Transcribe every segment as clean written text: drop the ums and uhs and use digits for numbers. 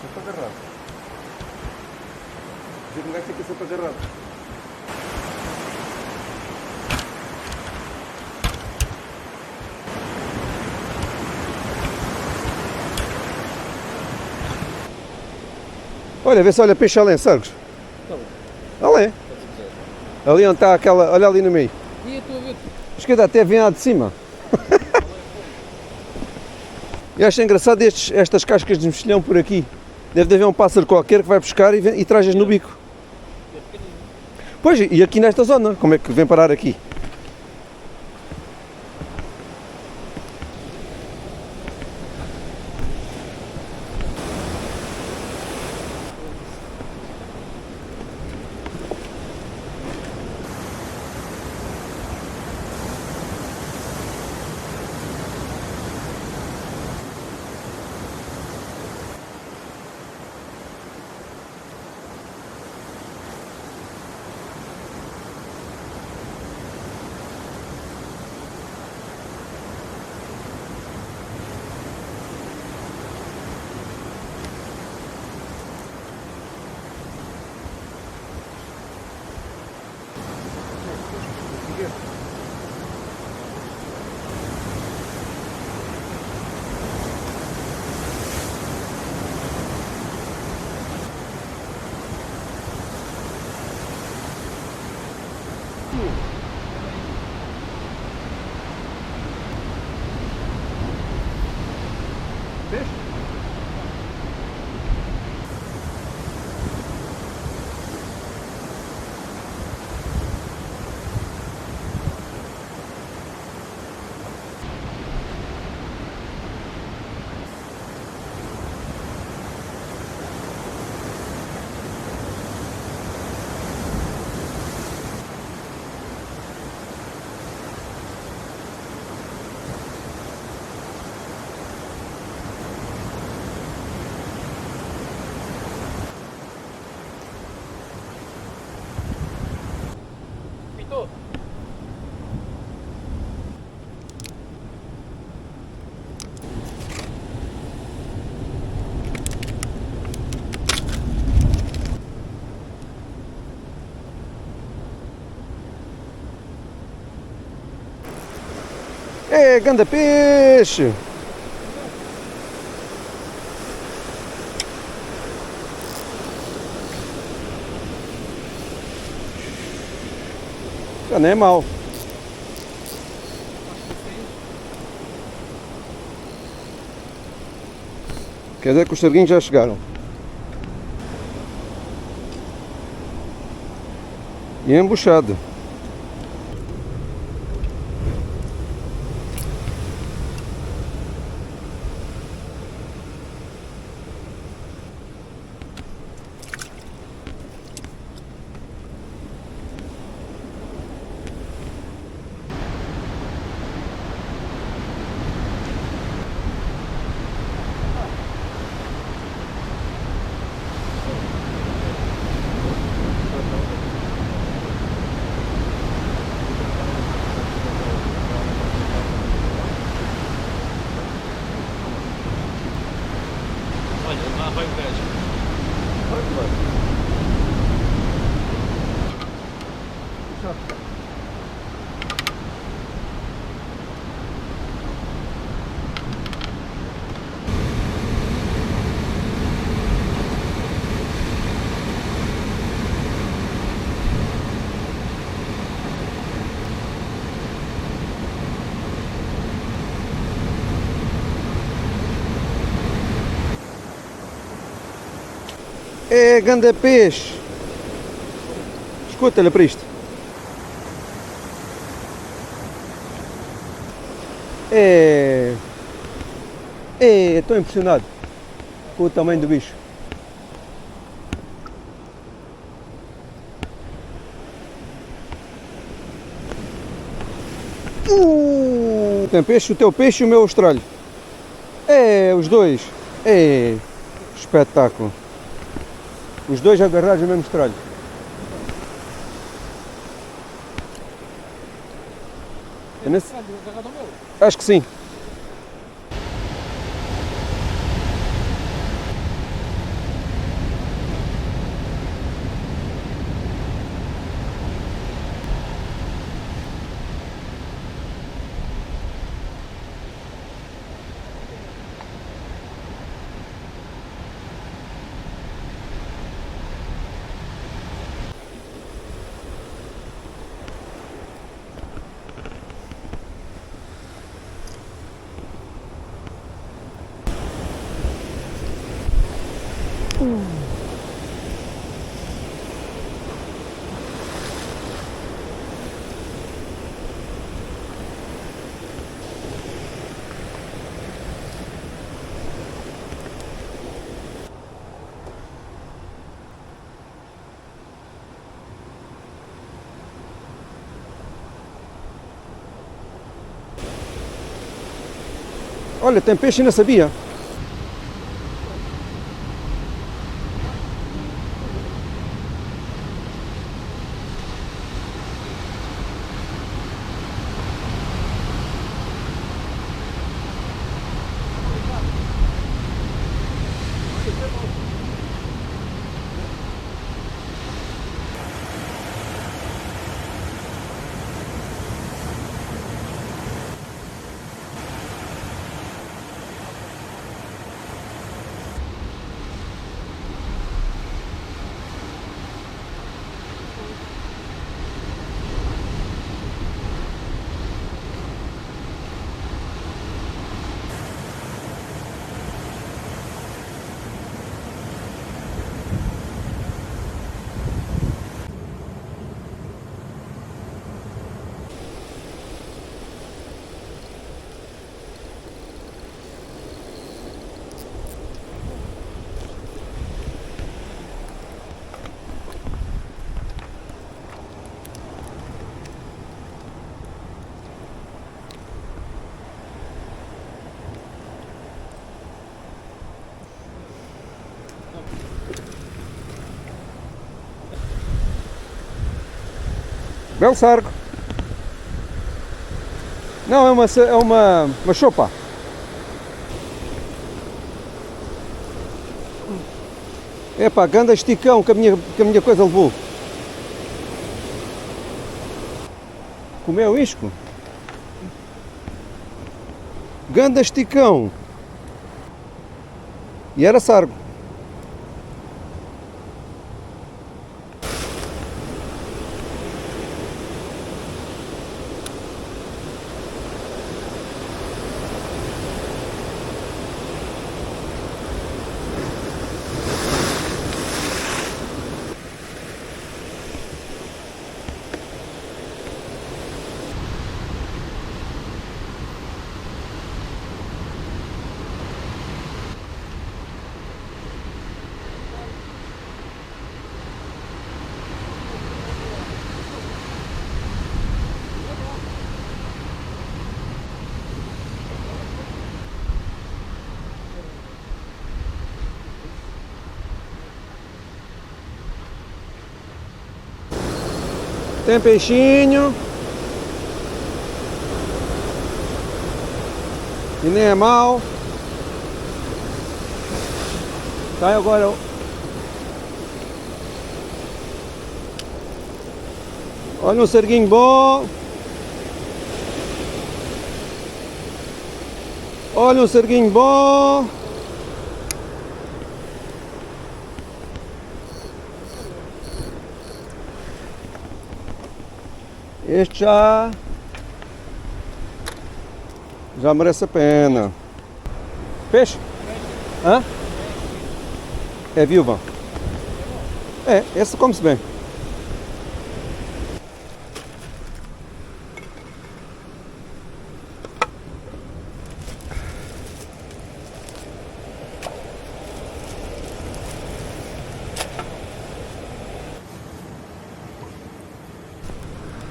Sempre agarrado. Dizer que um gajo fica sempre agarrado. Olha, vê se olha peixe além, Sargos. Além. Ali onde está aquela. Olha ali no meio. E a tua ver? Esquerda até vem lá de cima. E acho engraçado estas cascas de mexilhão por aqui. Deve haver um pássaro qualquer que vai buscar e traz-as no bico. Pois, e aqui nesta zona, como é que vem parar aqui? Peixe? Pitou. É, ganda peixe! Já não é mau. Quer dizer que os sarguinhos já chegaram. E é embuchado. Olha, lá vai o gajo. É, ganda peixe! Escuta, olha para isto. Estou impressionado com o tamanho do bicho. Tem peixe, o teu peixe e o meu australho. É, os dois. É, espetáculo. Os dois agarrados no mesmo estralho. É nesse? Acho que sim. Olha, tem peixe, ainda sabia. Belo sargo. Não, uma chopa. Epá, ganda esticão que a minha coisa levou. Comeu isco? Ganda esticão. E era sargo. Tem peixinho. E nem é mau. Sai agora. Olha um sarguinho bom. Olha um sarguinho bom. Este já merece a pena. Peixe? Hã? É viúva. É, esse come-se bem.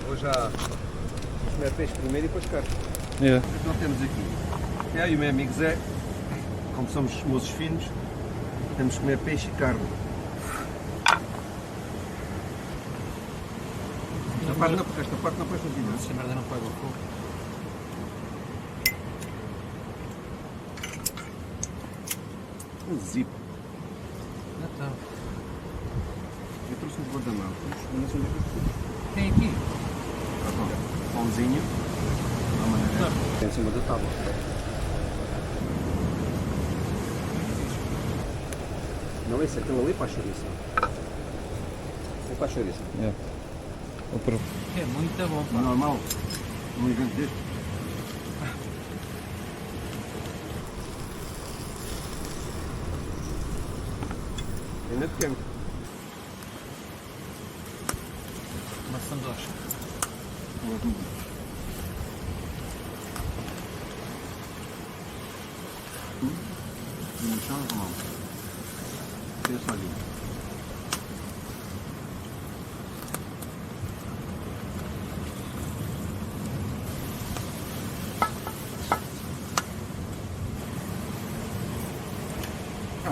Vou já comer peixe primeiro e depois carne. É. O que nós temos aqui? É aí o meu amigo Zé, como somos moços finos, temos que comer peixe e carne. Esta parte não pões no vinho. Essa merda não pega o fogo. Um zip. Então. Eu trouxe um guardanapo. Não sei onde é que eu fui. Tem aqui. Pãozinho. Uma maneira. Tem em cima da tábua. Não, esse aquele ali para a chouriça. É para a chouriça. É muito bom, pá. Normal. Um evento deste. Ainda pequeno. Uma sandocha. No chão ou não? Pensa ali. Tá.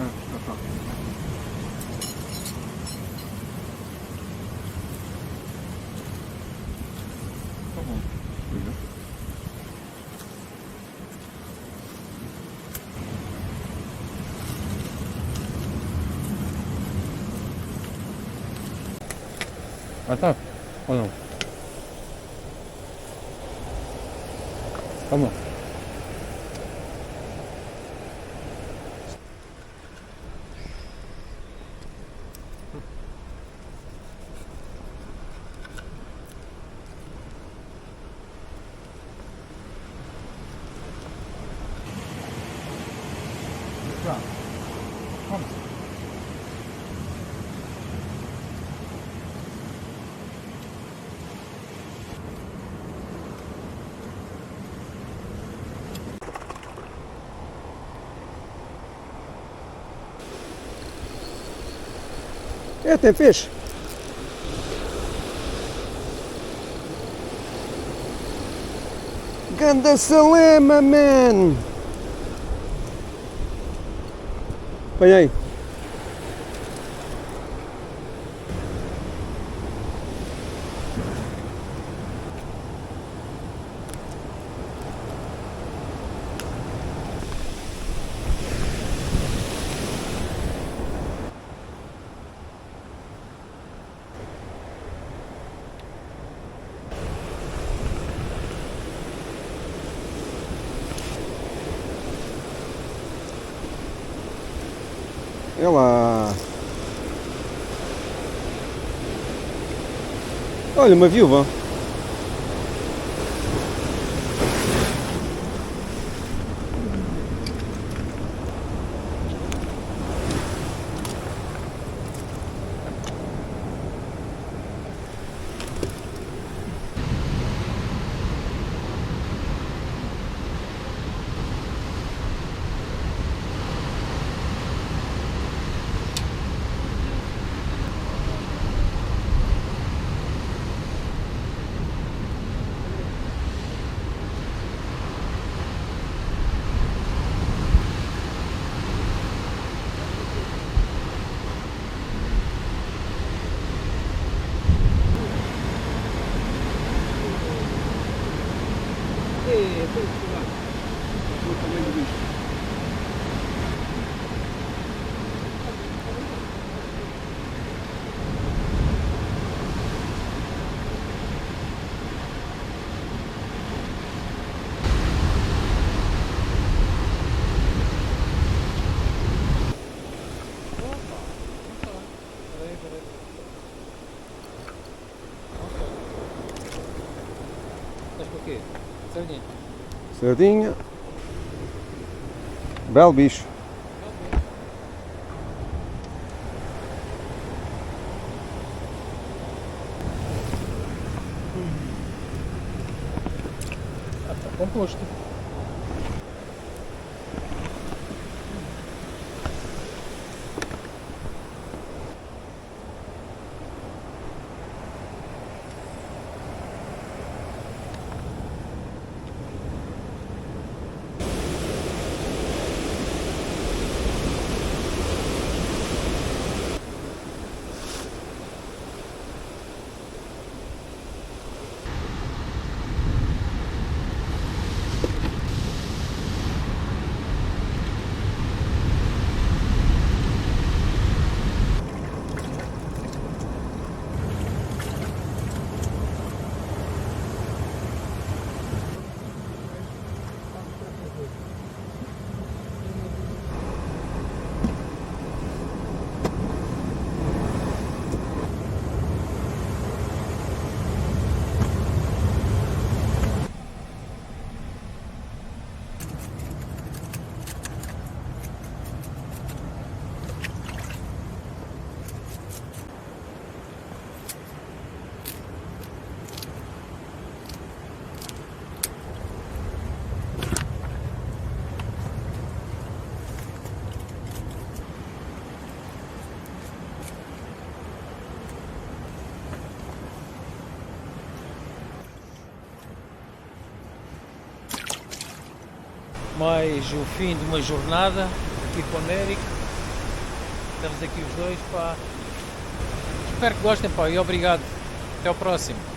Tá bom. Ah tá? Ou não? Tá bom. Vamos. É, tem peixe. Ganda salema, man! Apanhei. Olha lá. Olha, uma viúva. Estás com o quê? Sardinha. Sardinha. Belo bicho. Composto. mais o fim de uma jornada aqui com o Américo. Estamos aqui os dois, pá. Espero que gostem, pá, e obrigado. Até ao próximo.